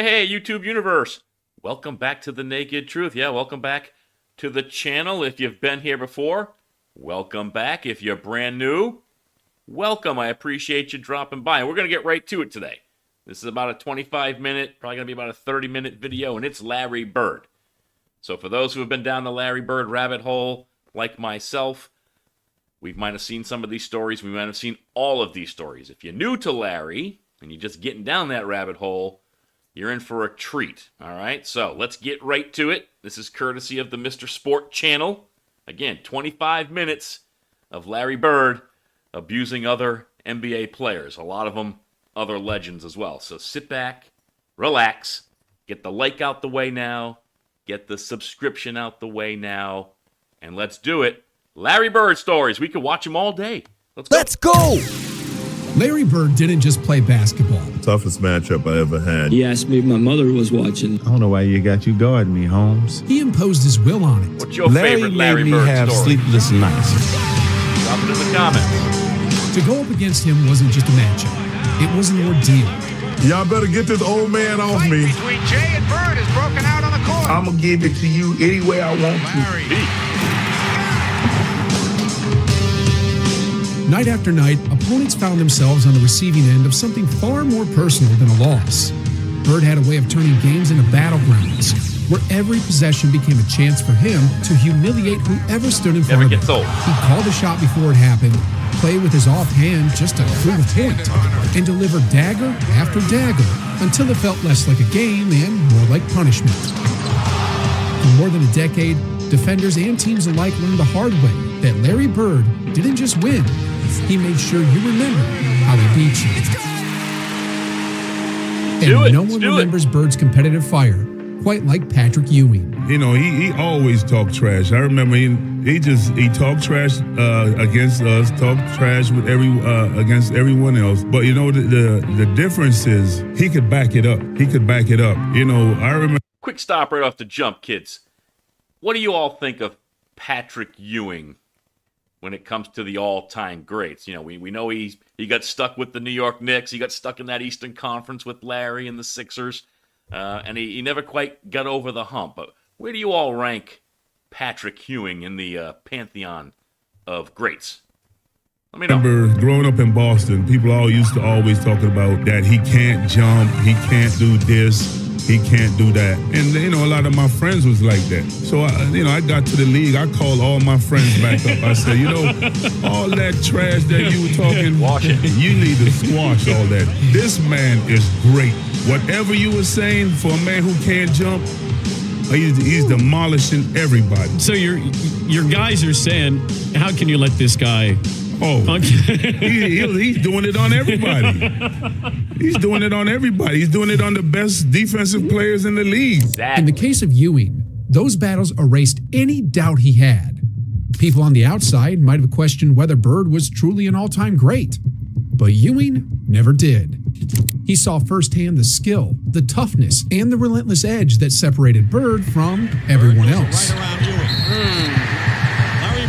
Hey, YouTube universe. Welcome back to The Naked Truth. Yeah, welcome back to the channel. If you've been here before, welcome back. If you're brand new, welcome. I appreciate you dropping by. And we're going to get right to it today. This is about a 25-minute, probably going to be about a 30-minute video, and it's Larry Bird. So for those who have been down the Larry Bird rabbit hole, like myself, we might have seen some of these stories. We might have seen all of these stories. If you're new to Larry and you're just getting down that rabbit hole, you're in for a treat, all right? So let's get right to it. This is courtesy of the Mr. Sport channel. Again, 25 minutes of Larry Bird abusing other NBA players. A lot of them other legends as well. So sit back, relax, get the like out the way now, get the subscription out the way now, and let's do it. Larry Bird stories. We could watch them all day. Let's go. Larry Bird didn't just play basketball. Toughest matchup I ever had. He asked me if my mother was watching. I don't know why you got you guarding me, Holmes. He imposed his will on it. What's your favorite Larry made me Bird have story? sleepless nights. Drop it in the comments. To go up against him wasn't just a matchup. It was an ordeal. Y'all better get this old man off me. Between Jay and Bird is broken out on the court. I'm going to give it to you any way I want to. Night after night, opponents found themselves on the receiving end of something far more personal than a loss. Bird had a way of turning games into battlegrounds, where every possession became a chance for him to humiliate whoever stood in front of him. He called a shot before it happened, played with his offhand just to prove a point, and delivered dagger after dagger until it felt less like a game and more like punishment. For more than a decade, defenders and teams alike learned the hard way that Larry Bird didn't just win, he made sure you remember how he beat you. And no one remembers Bird's competitive fire quite like Patrick Ewing. You know, he always talked trash. I remember he talked trash against us, talked trash with against everyone else. But you know, the difference is he could back it up. You know, I remember. Quick stop right off the jump, kids. What do you all think of Patrick Ewing when it comes to the all-time greats? You know, we know he got stuck with the New York Knicks. He got stuck in that Eastern Conference with Larry and the Sixers. And he never quite got over the hump. But where do you all rank Patrick Ewing in the pantheon of greats? Let me know. I remember growing up in Boston, people always talking about that he can't jump, he can't do this, he can't do that. And, you know, a lot of my friends was like that. So, I got to the league. I called all my friends back up. I said, all that trash that you were talking, wash it. You need to squash all that. This man is great. Whatever you were saying for a man who can't jump, he's demolishing everybody. So your guys are saying, how can you let this guy... Oh, he's doing it on everybody. He's doing it on everybody. He's doing it on the best defensive players in the league. In the case of Ewing, those battles erased any doubt he had. People on the outside might have questioned whether Bird was truly an all-time great, but Ewing never did. He saw firsthand the skill, the toughness, and the relentless edge that separated Bird from everyone else. Right around Ewing.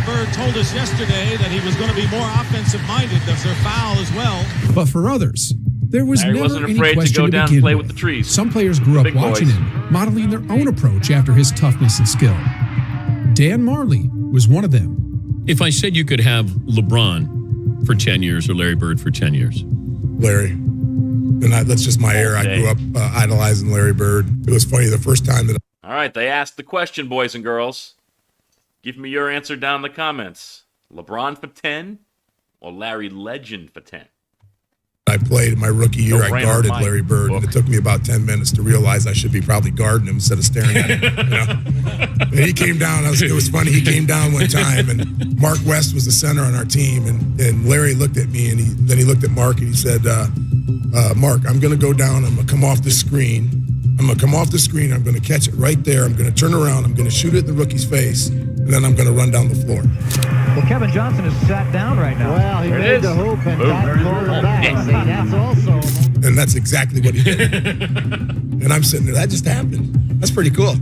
Bird told us yesterday that he was going to be more offensive-minded. That's their foul as well. But for others, there was Larry never wasn't any afraid question to go to down begin and play with. with the trees. Some players grew up Big watching boys. him, modeling their own approach after his toughness and skill. Dan Marley was one of them. If I said you could have LeBron for 10 years or Larry Bird for 10 years? Larry. And that's just my era. I grew up idolizing Larry Bird. It was funny the first time that... All right, they asked the question, boys and girls. Give me your answer down in the comments. LeBron for 10 or Larry Legend for 10? I played in my rookie year. I guarded Larry Bird, and it took me about 10 minutes to realize I should be probably guarding him instead of staring at him. And he came down. It was funny. He came down one time, and Mark West was the center on our team, and Larry looked at me, and then he looked at Mark, and he said, Mark, I'm going to go down. I'm going to come off the screen. I'm going to catch it right there. I'm going to turn around. I'm going to shoot it in the rookie's face, and then I'm going to run down the floor. Well, Kevin Johnson is sat down right now. Well, he made the hoop and got pulled back. See, that's also... And that's exactly what he did. And I'm sitting there. That just happened. That's pretty cool.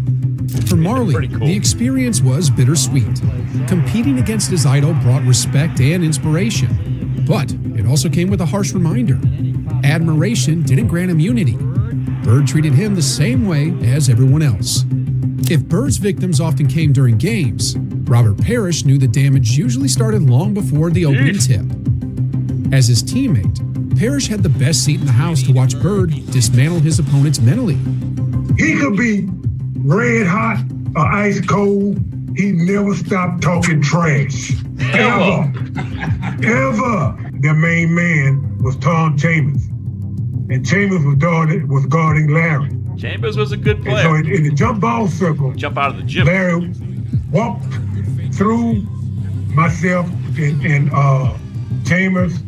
For Marley, the experience was bittersweet. Competing against his idol brought respect and inspiration. But it also came with a harsh reminder. Admiration didn't grant immunity. Bird treated him the same way as everyone else. If Bird's victims often came during games, Robert Parish knew the damage usually started long before the opening tip. As his teammate, Parish had the best seat in the house to watch Bird dismantle his opponents mentally. He could be red hot or ice cold. He never stopped talking trash. Ever. The main man was Tom Chambers. And Chambers was guarding Larry. Chambers was a good player. And so in the jump ball circle, jump out of the gym. Larry walked through myself and Chambers,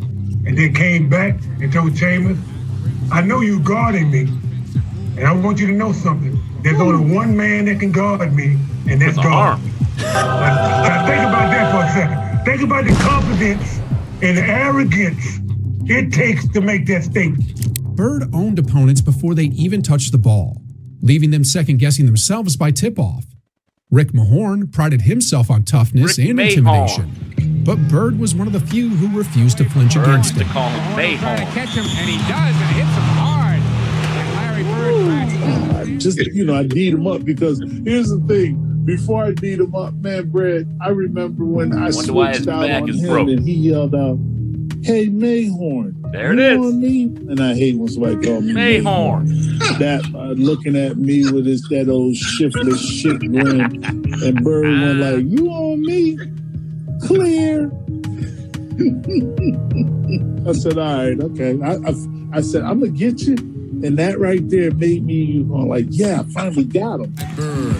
and then came back and told Chambers, I know you guarding me, and I want you to know something. There's only one man that can guard me, and that's God. Now think about that for a second. Think about the confidence and the arrogance it takes to make that statement. Bird owned opponents before they'd even touched the ball, leaving them second-guessing themselves by tip-off. Rick Mahorn prided himself on toughness and intimidation, but Bird was one of the few who refused to flinch against him. Trying to catch him, and he does, and hits him hard. And Larry Bird I beat him up because here's the thing. Before I beat him up, man, Brad, I remember when I switched out on him and he yelled out, "Hey, Mayhorn." There it is. Me? And I hate when somebody call me Mayhorn. That looking at me with that old shiftless shit grin, and Bird went like, "You on me? Clear." I said, "All right, okay." I said, "I'm gonna get you," and that right there made me like, "Yeah, I finally got him." Bird,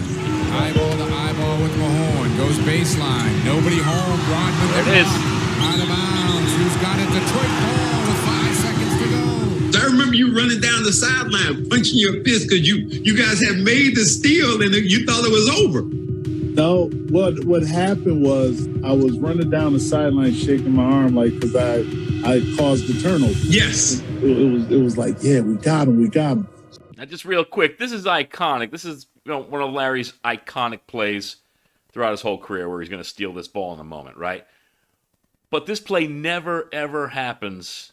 eyeball to eyeball with Mahorn, goes baseline. Nobody home. Rodman there it is. Out of bounds. Who's got it? Detroit ball with 5 seconds to go. I remember you running down the sideline, punching your fist because you guys had made the steal and you thought it was over. No, what happened was I was running down the sideline, shaking my arm because I caused the turnover. Yes, it was like, yeah, we got him. Now, just real quick, this is iconic. This is one of Larry's iconic plays throughout his whole career, where he's going to steal this ball in a moment, right? But this play never, ever happens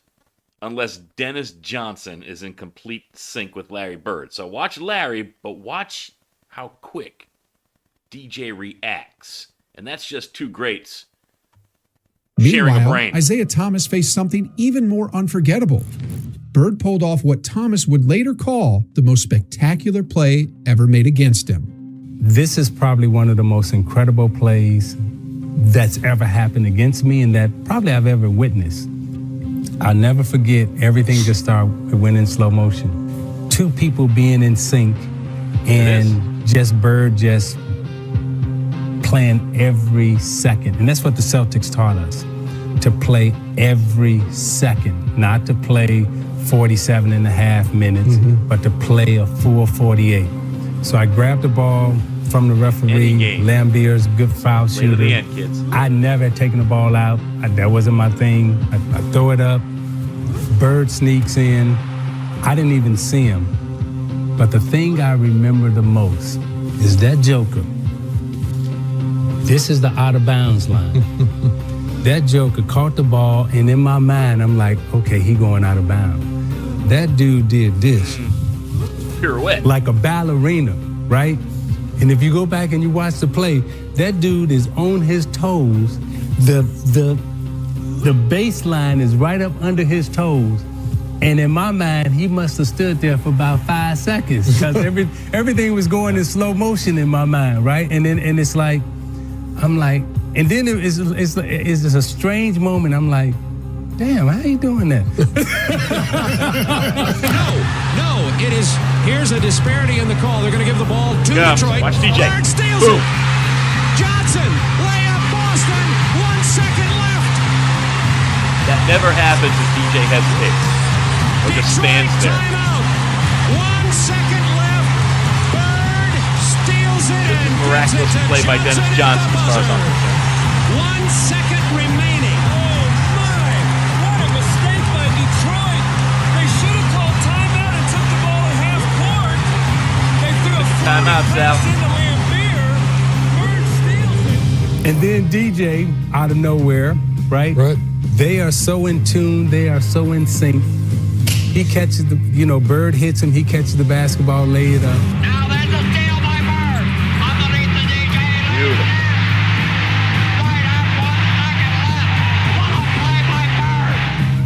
unless Dennis Johnson is in complete sync with Larry Bird. So watch Larry, but watch how quick DJ reacts. And that's just two greats sharing a brain. Isiah Thomas faced something even more unforgettable. Bird pulled off what Thomas would later call the most spectacular play ever made against him. This is probably one of the most incredible plays that's ever happened against me and that probably I've ever witnessed. I'll never forget, everything just went in slow motion. Two people being in sync and just Bird just playing every second. And that's what the Celtics taught us, to play every second, not to play 47 and a half minutes, but to play a full 48. So I grabbed the ball from the referee, Lambier's good foul shooter. To the end, kids. I never had taken the ball out. That wasn't my thing. I throw it up. Bird sneaks in. I didn't even see him. But the thing I remember the most is that joker. This is the out of bounds line. That joker caught the ball, and in my mind, I'm like, okay, he going out of bounds. That dude did this. Pirouette. Like a ballerina, right? And if you go back and you watch the play, that dude is on his toes. The baseline is right up under his toes. And in my mind, he must have stood there for about 5 seconds because everything was going in slow motion in my mind, right? And it's like, I'm like, and then it's just a strange moment. I'm like, damn, how you doing that? No, it is. Here's a disparity in the call. They're going to give the ball to Detroit. Watch DJ. Bird steals it. Johnson, layup, Boston. 1 second left. That never happens if DJ hesitates or just stands there. Timeout. 1 second left. Bird steals it. This is miraculous play by Dennis Johnson as far as I'm concerned. 1 second remaining. Oh my! What a mistake by Detroit. They should have called timeout and took the ball at half court. They threw a timeout, Sal. Bird steals it. And then DJ, out of nowhere, right? They are so in tune. They are so in sync. he catches the, Bird hits him, he catches the basketball, lay it up. Now there's a steal by Bird. Underneath the DJ. Beautiful.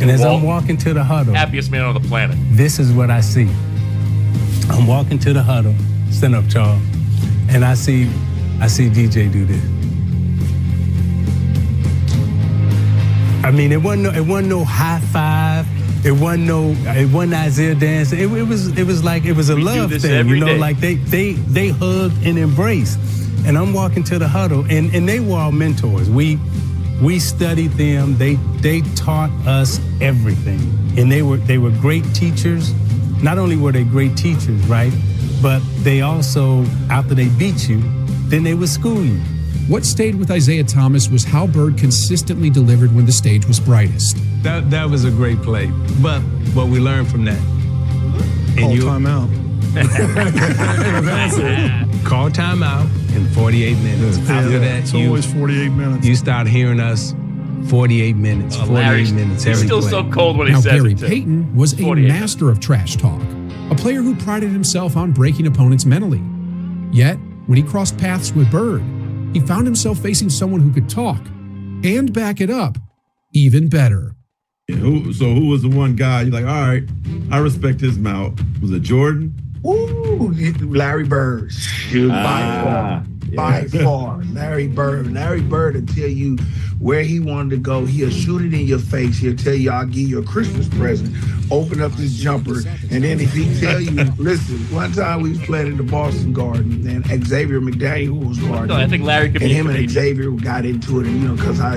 And as I'm walking to the huddle, happiest man on the planet. This is what I see. I'm walking to the huddle, stand up, Charles, and I see DJ do this. I mean, it wasn't no high five. It wasn't Isiah dancing. It was like it was a love thing, day. Like they hugged and embraced. And I'm walking to the huddle, and they were our mentors. We studied them. They taught us everything, and they were great teachers. Not only were they great teachers, right, but they also, after they beat you, then they would school you. What stayed with Isiah Thomas was how Bird consistently delivered when the stage was brightest. That was a great play, but what we learned from that. Call timeout. Call timeout in 48 minutes. After that, it's always 48 minutes. You start hearing us 48 minutes, 48 minutes every He's still play. so cold when he now, says Gary it, too. Payton was a master of trash talk, a player who prided himself on breaking opponents mentally. Yet, when he crossed paths with Bird, he found himself facing someone who could talk and back it up even better. Yeah, who was the one guy you're like, all right, I respect his mouth? Was it Jordan? Ooh, Larry Bird. By far. Larry Bird will tell you where he wanted to go. He'll shoot it in your face. He'll tell you, I'll give you a Christmas present. Open up this jumper. And then if he tell you, listen, one time we was playing in the Boston Garden, and Xavier McDaniel was guarding. I think Larry could be. And him and Xavier got into it, and because how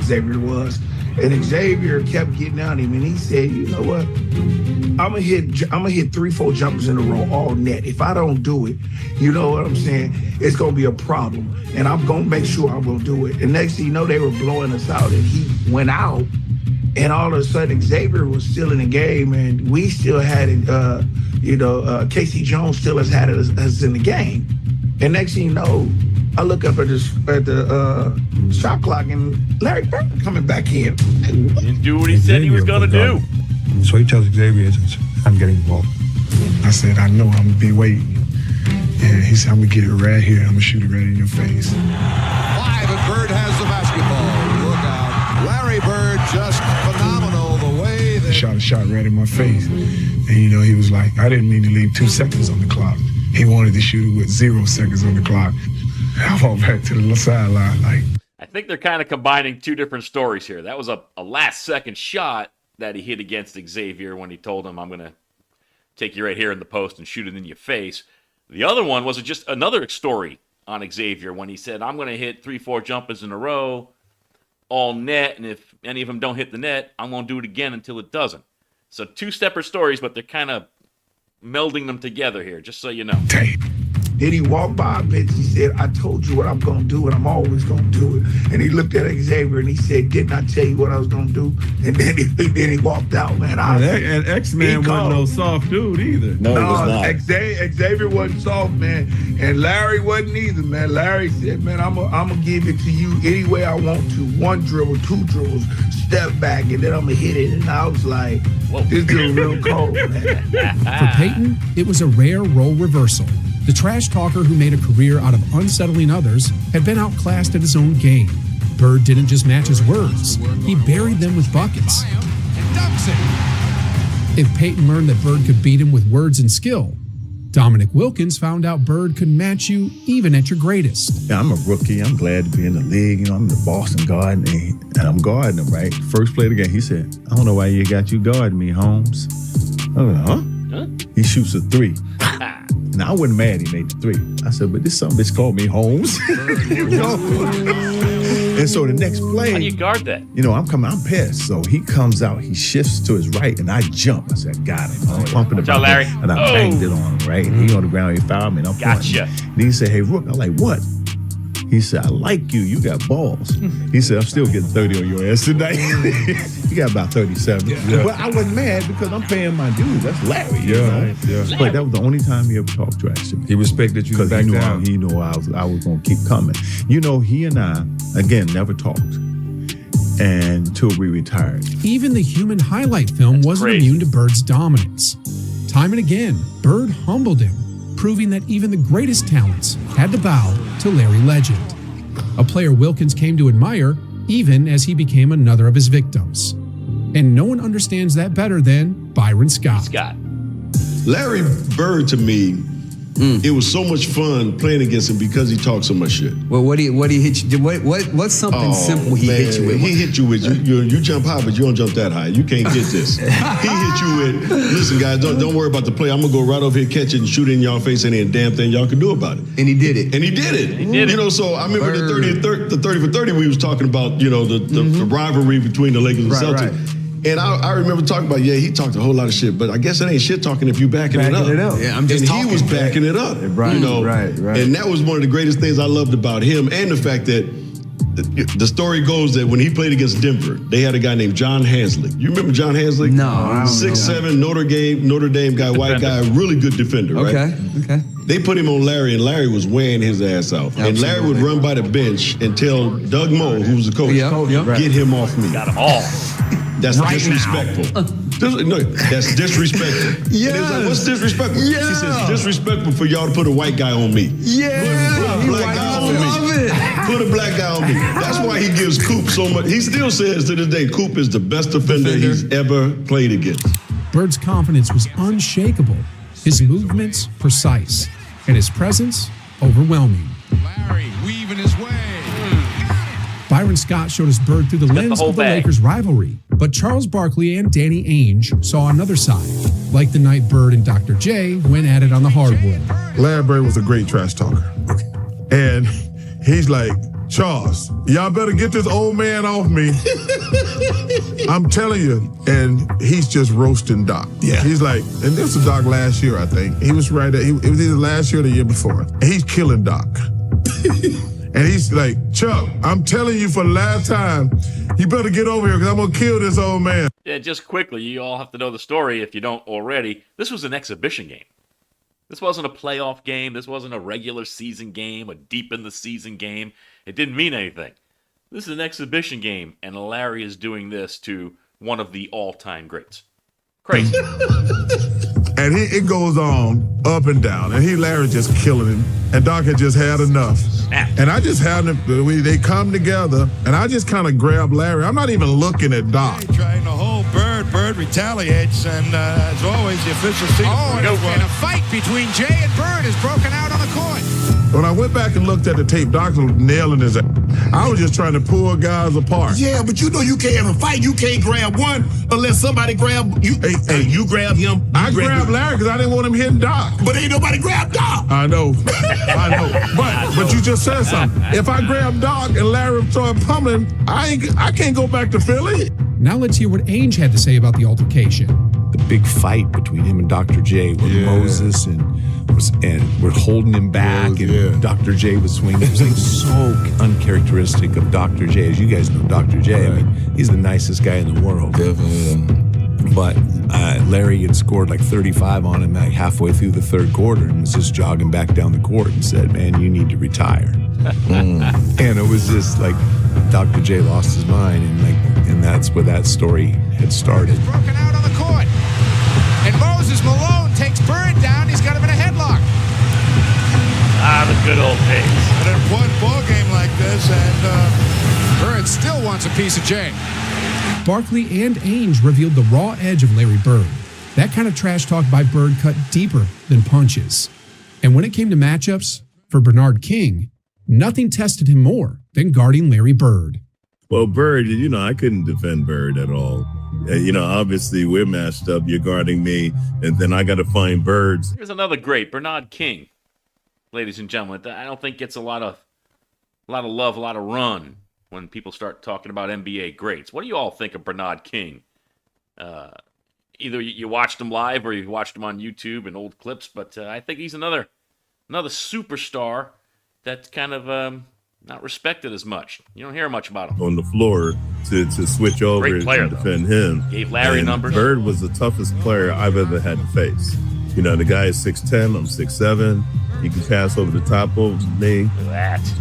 Xavier was. And Xavier kept getting on him, and he said, you know what? I'm gonna hit 3-4 jumpers in a row, all net. If I don't do it, you know what I'm saying? It's gonna be a problem, and I'm gonna make sure I'm gonna do it. And next thing you know, they were blowing us out, and he went out, and all of a sudden Xavier was still in the game, and we still had it. Casey Jones still has had us in the game, and next thing you know, I look up at the shot clock, and Larry Bird coming back in. Didn't do what he said he was gonna do. So he tells Xavier, I'm getting involved. I said, I know, I'm gonna be waiting. And he said, I'm gonna get it right here. I'm gonna shoot it right in your face. Clyde, and Bird has the basketball. Look out. Larry Bird, just phenomenal the way that... Shot a shot right in my face. And he was like, I didn't mean to leave 2 seconds on the clock. He wanted to shoot it with 0 seconds on the clock. I walked back to the sideline like... I think they're kind of combining two different stories here. That was a last-second shot that he hit against Xavier when he told him, I'm going to take you right here in the post and shoot it in your face. The other one was just another story on Xavier when he said, I'm going to hit 3-4 jumpers in a row, all net, and if any of them don't hit the net, I'm going to do it again until it doesn't. So 2 separate stories, but they're kind of melding them together here, just so you know. Then he walked by a bench. He said, I told you what I'm going to do, and I'm always going to do it. And he looked at Xavier, and he said, didn't I tell you what I was going to do? And then he walked out, man. And X-Man wasn't no soft dude either. No, Xavier wasn't soft, man. And Larry wasn't either, man. Larry said, man, I'm going to give it to you any way I want to. 1 dribble, 2 dribbles, step back, and then I'm going to hit it. And I was like, this dude real cold, man. For Payton, it was a rare role reversal. The trash talker who made a career out of unsettling others had been outclassed at his own game. Bird didn't just match his words, he buried them with buckets. If Payton learned that Bird could beat him with words and skill, Dominique Wilkins found out Bird could match you even at your greatest. Yeah, I'm a rookie. I'm glad to be in the league. I'm in the Boston Garden, and I'm guarding him, right? First play of the game, he said, I don't know why you got you guarding me, Holmes. I was like, huh? He shoots a 3. Now, I wasn't mad he made the 3. I said, but this son of a bitch called me Holmes. And so the next play. How do you guard that? I'm pissed. So he comes out, he shifts to his right, and I jump. I said, got him. I'm pumping it. Larry. And I banged it on him, right? And he on the ground, he fouled me, and I'm gotcha. And he said, hey, Rook. I'm like, what? He said, I like you. You got balls. He said, I'm still getting 30 on your ass tonight. You got about 37. Yeah. But I wasn't mad because I'm paying my dues. That's Larry. Yeah. But that was the only time he ever talked trash to me. He respected you back down. He knew I was going to keep coming. He and I, again, never talked. and until we retired. Even the human highlight film wasn't immune to Bird's dominance. Time and again, Bird humbled him, proving that even the greatest talents had to bow to Larry Legend. A player Wilkins came to admire, even as he became another of his victims. And no one understands that better than Byron Scott. Larry Bird, to me, it was so much fun playing against him because he talked so much shit. Well, what he hit you? What's something simple he hit you with? He hit you with you jump high, but you don't jump that high. You can't get this. He hit you with, listen, guys, don't worry about the play. I'm gonna go right over here, catch it, and shoot it in y'all face. Ain't a damn thing y'all can do about it. And he did it. You know, so I remember the 30 for 30 we was talking about. You know, the rivalry between the Lakers and Celtics. Right. And I remember talking about, he talked a whole lot of shit, but I guess it ain't shit talking if you backing it up. Yeah, I'm just talking. He was backing it up. Right, you know? right. And that was one of the greatest things I loved about him, and the fact that the story goes that when he played against Denver, they had a guy named John Hanslick. You remember John Hanslick? No, I don't 6'7", Notre Dame guy, white guy, really good defender, right? Okay. They put him on Larry, and Larry was wearing his ass out. Absolutely. And Larry would run by the bench and tell Doug Moe, who was the coach, get him off me. Got them all. That's disrespectful. No, that's disrespectful. Yeah. And it was like, what's disrespectful? Yeah. He says, it's disrespectful for y'all to put a white guy on me. Yeah. Put a black guy on me. Put a black guy on me. That's why he gives Coop so much. He still says to this day, Coop is the best defender he's ever played against. Bird's confidence was unshakable, his movements precise, and his presence overwhelming. Larry weaving his way. Byron Scott showed us Bird through the lens of the Lakers' rivalry, but Charles Barkley and Danny Ainge saw another side, like the night Bird and Dr. J went at it on the hardwood. Larry Bird was a great trash talker. And he's like, Charles, y'all better get this old man off me. I'm telling you. And he's just roasting Doc. Yeah. He's like, and this was Doc last year, I think. He was right there. It was either last year or the year before. And he's killing Doc. And he's like, Chuck, I'm telling you for the last time, you better get over here because I'm going to kill this old man. Yeah, just quickly, you all have to know the story if you don't already. This was an exhibition game. This wasn't a playoff game. This wasn't a regular season game, a deep in the season game. It didn't mean anything. This is an exhibition game, and Larry is doing this to one of the all-time greats. Crazy. And it goes on up and down, and Larry just killing him, and Doc had just had enough. And I just had them, they come together, and I just kind of grab Larry. I'm not even looking at Doc. Trying to hold Bird. Bird retaliates, and as always, the officials see. And a fight between Jay and Bird is broken out on the court. When I went back and looked at the tape, Doc was nailing his ass. I was just trying to pull guys apart. Yeah, but you know you can't have a fight. You can't grab one unless somebody grab you. Hey, you grab him. I grabbed Larry because I didn't want him hitting Doc. But ain't nobody grab Doc. I know. But you just said something. If I grab Doc and Larry started pummeling, I can't go back to Philly. Now let's hear what Ainge had to say about the altercation. The big fight between him and Dr. J with Moses and we're holding him back and Dr. J was swinging. It was like so uncharacteristic of Dr. J. As you guys know, Dr. J, I mean, he's the nicest guy in the world. But Larry had scored like 35 on him like halfway through the third quarter and was just jogging back down the court and said, man, you need to retire. And it was just like Dr. J lost his mind and that's where that story had started. It's broken out on the court. And Moses Malone takes Bird down. He's got him in a headlock. The good old days. An important ball game like this, and Bird still wants a piece of Jay. Barkley and Ainge revealed the raw edge of Larry Bird. That kind of trash talk by Bird cut deeper than punches. And when it came to matchups, for Bernard King, nothing tested him more than guarding Larry Bird. Well, Bird, I couldn't defend Bird at all. Obviously we're matched up. You're guarding me, and then I got to find Birds. Here's another great, Bernard King, ladies and gentlemen. I don't think gets a lot of love, a lot of run when people start talking about NBA greats. What do you all think of Bernard King? Either you watched him live or you watched him on YouTube and old clips, but I think he's another superstar that's kind of not respected as much. You don't hear much about him. On the floor to switch over and defend him. Gave Larry numbers. Bird was the toughest player I've ever had to face. The guy is 6'10", I'm 6'7". He can pass over the top of me,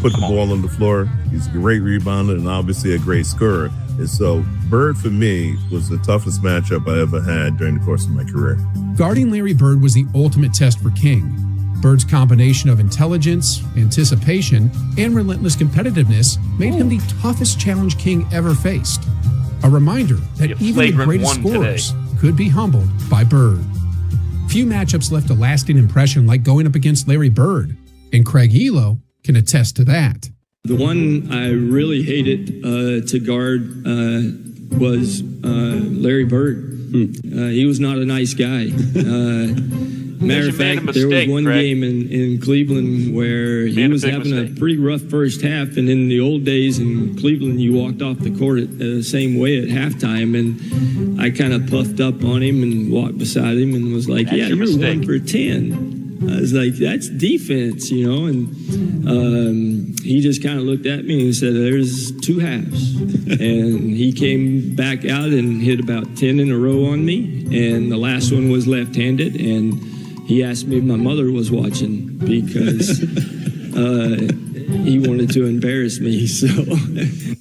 put the ball on the floor. He's a great rebounder and obviously a great scorer. And so Bird, for me, was the toughest matchup I ever had during the course of my career. Guarding Larry Bird was the ultimate test for King. Bird's combination of intelligence, anticipation, and relentless competitiveness made him the toughest challenge King ever faced. A reminder that even the greatest scorers could be humbled by Bird. Few matchups left a lasting impression like going up against Larry Bird, and Craig Ehlo can attest to that. The one I really hated to guard was Larry Bird. He was not a nice guy. Matter of fact, there was one game in Cleveland where he was having a pretty rough first half, and in the old days in Cleveland, you walked off the court the same way at halftime, and I kind of puffed up on him and walked beside him and was like, "Yeah, you're 1 for 10." I was like, "That's defense, you know," and he just kind of looked at me and said, "There's 2 halves." And he came back out and hit about 10 in a row on me, and the last one was left-handed, and he asked me if my mother was watching because he wanted to embarrass me. So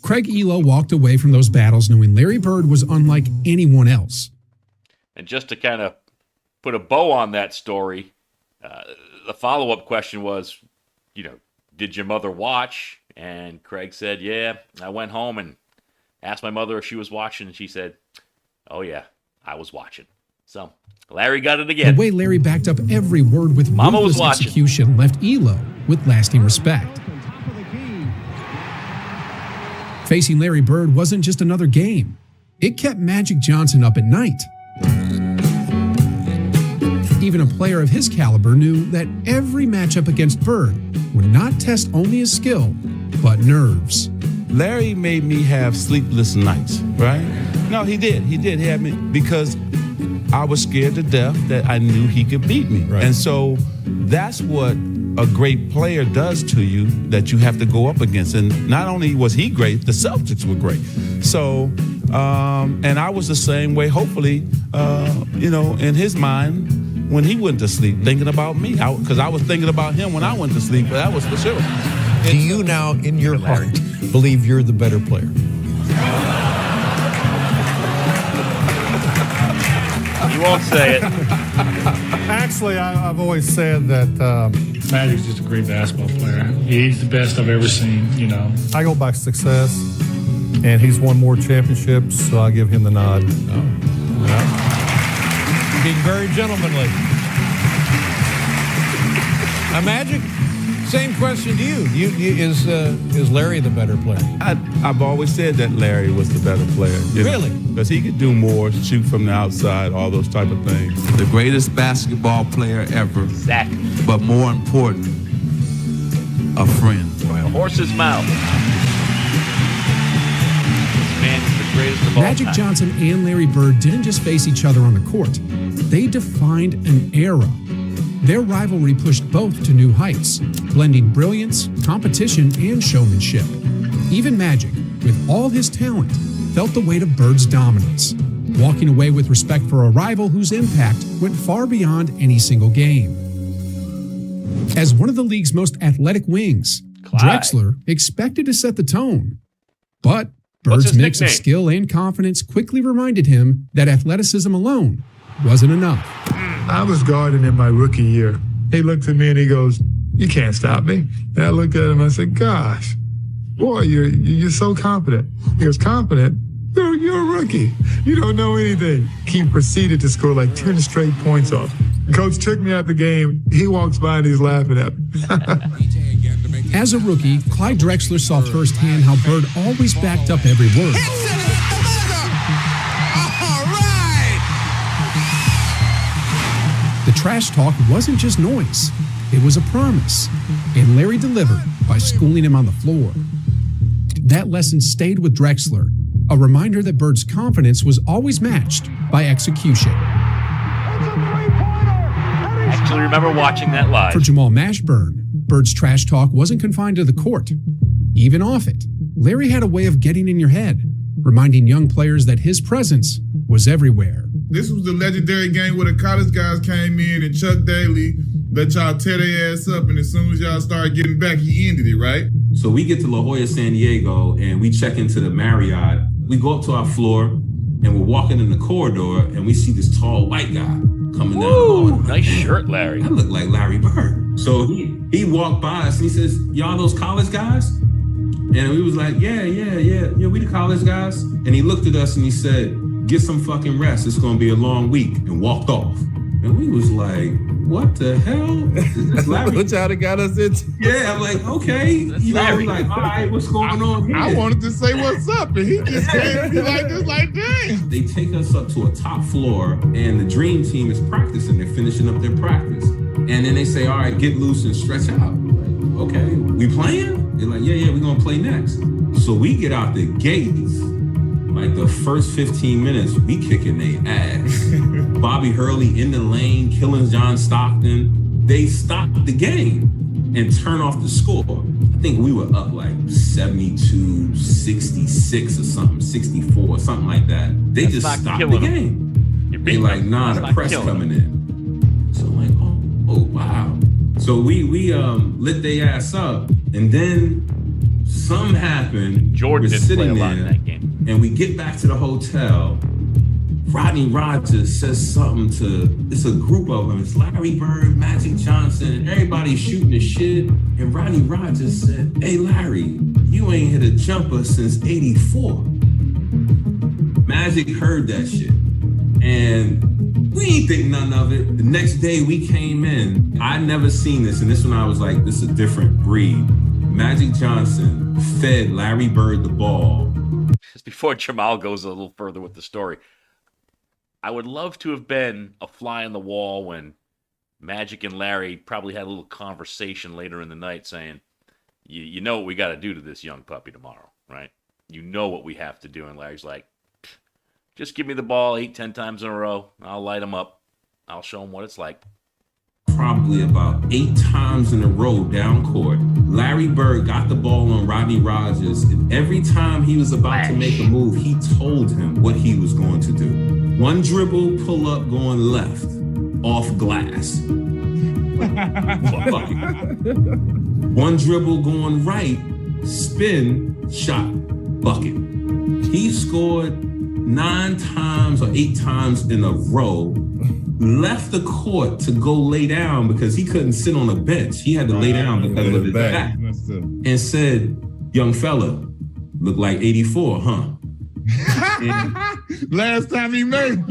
Craig Ehlo walked away from those battles knowing Larry Bird was unlike anyone else. And just to kind of put a bow on that story, the follow-up question was, did your mother watch? And Craig said, yeah. I went home and asked my mother if she was watching, and she said, oh, yeah, I was watching. So Larry got it again. The way Larry backed up every word with ruthless execution left Ehlo with lasting respect. Facing Larry Bird wasn't just another game. It kept Magic Johnson up at night. Even a player of his caliber knew that every matchup against Bird would not test only his skill, but nerves. Larry made me have sleepless nights, right? No, he did. He had me because I was scared to death that I knew he could beat me. Right. And so that's what a great player does to you that you have to go up against. And not only was he great, the Celtics were great. So, and I was the same way, hopefully, in his mind, when he went to sleep, thinking about me. Because I was thinking about him when I went to sleep, but that was for sure. Do you now, in your heart, believe you're the better player? You won't say it. Actually, I've always said that Magic's just a great basketball player. He's the best I've ever seen, I go by success, and he's won more championships, so I give him the nod. Oh. Yeah. Being very gentlemanly. Magic, same question to you. Is Larry the better player? I've always said that Larry was the better player. Really? Because he could do more, shoot from the outside, all those type of things. The greatest basketball player ever. Exactly. But more important, a friend. The horse's mouth. This man is the greatest of all Magic time. Johnson and Larry Bird didn't just face each other on the court. They defined an era. Their rivalry pushed both to new heights, blending brilliance, competition, and showmanship. Even Magic, with all his talent, felt the weight of Bird's dominance, walking away with respect for a rival whose impact went far beyond any single game. As one of the league's most athletic wings, Clyde. Drexler expected to set the tone. But Bird's mix of skill and confidence quickly reminded him that athleticism alone wasn't enough. I was guarding in my rookie year. He looked at me and he goes, "You can't stop me." And I looked at him and I said, "Gosh, boy, you're so confident." He goes, "Confident? You're a rookie. You don't know anything." He proceeded to score like 10 straight points off. Coach took me out the game. He walks by and he's laughing at me. As a rookie, Clyde Drexler saw firsthand how Bird always backed up every word. The trash talk wasn't just noise, it was a promise, and Larry delivered by schooling him on the floor. That lesson stayed with Drexler, a reminder that Bird's confidence was always matched by execution. I actually remember watching that live. For Jamal Mashburn, Bird's trash talk wasn't confined to the court. Even off it, Larry had a way of getting in your head, reminding young players that his presence was everywhere. This was the legendary game where the college guys came in and Chuck Daly let y'all tear their ass up, and as soon as y'all started getting back, he ended it, right? So we get to La Jolla, San Diego, and we check into the Marriott. we go up to our floor, and we're walking in the corridor, and we see this tall white guy coming down. Ooh, nice shirt, Larry. I look like Larry Bird. So he walked by us, and he says, "Y'all those college guys?" And we was like, yeah, we the college guys. And he looked at us and he said, "Get some fucking rest. It's gonna be a long week," and walked off. And we was like, what the hell? That's Larry. What y'all got us into? Yeah, I'm like, okay. You know, I'm like, all right, what's going on here? I wanted to say what's up, and he just came to me like this, like, dang. They take us up to a top floor, and the dream team is practicing. They're finishing up their practice. And then they say, all right, get loose and stretch out. I'm like, okay, we playing? They're like, yeah, we're gonna play next. So we get out the gates. Like the first 15 minutes, we kicking their ass. Bobby Hurley in the lane, killing John Stockton. They stopped the game and turned off the score. I think we were up like 72, 66 or something, 64, something like that. They just stopped the game. They like, nah, the press coming in. So I'm like, oh wow. So we lit their ass up, and then something happened. Jordan didn't play a lot in that game. And we get back to the hotel. Rodney Rogers says something to, it's a group of them. It's Larry Bird, Magic Johnson, and everybody's shooting the shit. And Rodney Rogers said, "Hey, Larry, you ain't hit a jumper since 84. Magic heard that shit. And we ain't think nothing of it. The next day we came in. I never seen this. And this one I was like, this is a different breed. Magic Johnson fed Larry Bird the ball. Just before Jamal goes a little further with the story, I would love to have been a fly on the wall when Magic and Larry probably had a little conversation later in the night saying, you know what we got to do to this young puppy tomorrow, right? You know what we have to do. And Larry's like, just give me the ball 8-10 times in a row. I'll light him up. I'll show him what it's like. Probably about 8 times in a row down court. Larry Bird got the ball on Rodney Rogers, and every time he was about to make a move, he told him what he was going to do. One dribble, pull up, going left, off glass. One dribble, going right, spin, shot, bucket. He scored 9 times or 8 times in a row. Left the court to go lay down because he couldn't sit on a bench. He had to lay down because of his back. And said, "Young fella, look like 84, huh?" Last time he made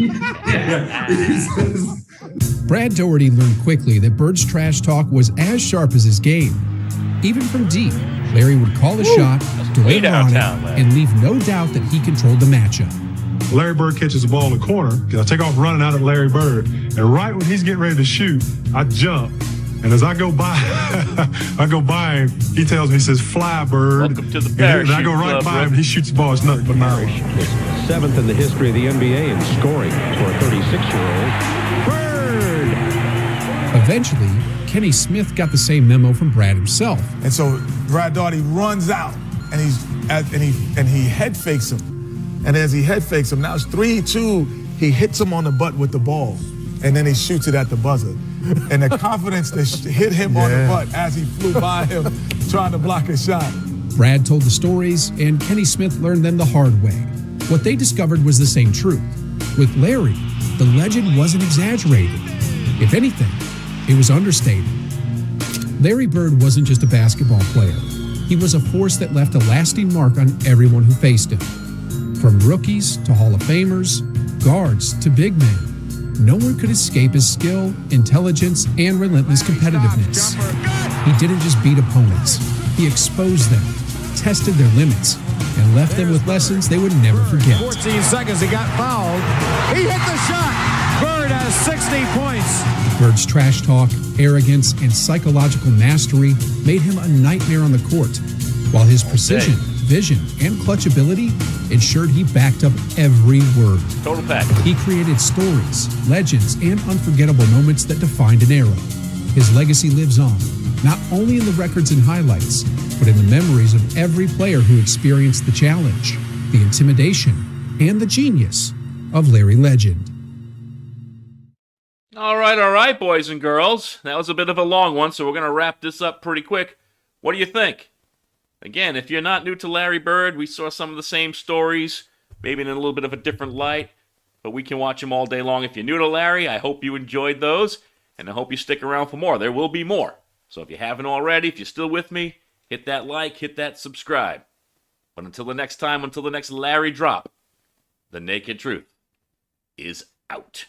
Brad Daugherty learned quickly that Bird's trash talk was as sharp as his game. Even from deep, Larry would call a shot, deliver on it, and leave no doubt that he controlled the matchup. Larry Bird catches the ball in the corner. I take off running out at Larry Bird, and right when he's getting ready to shoot, I jump. And as I go by, him. He tells me, he says, "Fly, Bird." Welcome to the Parish. And I go right by him, and he shoots the ball. It's nothing but Parish, 7th in the history of the NBA in scoring for a 36-year-old. Bird! Eventually, Kenny Smith got the same memo from Brad himself. And so Brad Daugherty runs out, and he head fakes him. And as he head fakes him, now it's 3-2. He hits him on the butt with the ball, and then he shoots it at the buzzer. And the confidence that hit him on the butt as he flew by him trying to block a shot. Brad told the stories, and Kenny Smith learned them the hard way. What they discovered was the same truth. With Larry, the legend wasn't exaggerated. If anything, it was understated. Larry Bird wasn't just a basketball player. He was a force that left a lasting mark on everyone who faced him. From rookies to Hall of Famers, guards to big men, no one could escape his skill, intelligence, and relentless competitiveness. He didn't just beat opponents. He exposed them, tested their limits, and left them with lessons they would never forget. 14 seconds, he got fouled. He hit the shot. Bird has 60 points. Bird's trash talk, arrogance, and psychological mastery made him a nightmare on the court, while his precision, vision, and clutch ability ensured he backed up every word. Total package. He created stories, legends, and unforgettable moments that defined an era. His legacy lives on, not only in the records and highlights, but in the memories of every player who experienced the challenge, the intimidation, and the genius of Larry Legend. All right, boys and girls. That was a bit of a long one, so we're going to wrap this up pretty quick. What do you think? Again, if you're not new to Larry Bird, we saw some of the same stories maybe in a little bit of a different light, but we can watch them all day long. If you're new to Larry, I hope you enjoyed those, and I hope you stick around for more. There will be more. So if you haven't already, if you're still with me, hit that like, hit that subscribe. But until the next time, until the next Larry drop, the naked truth is out.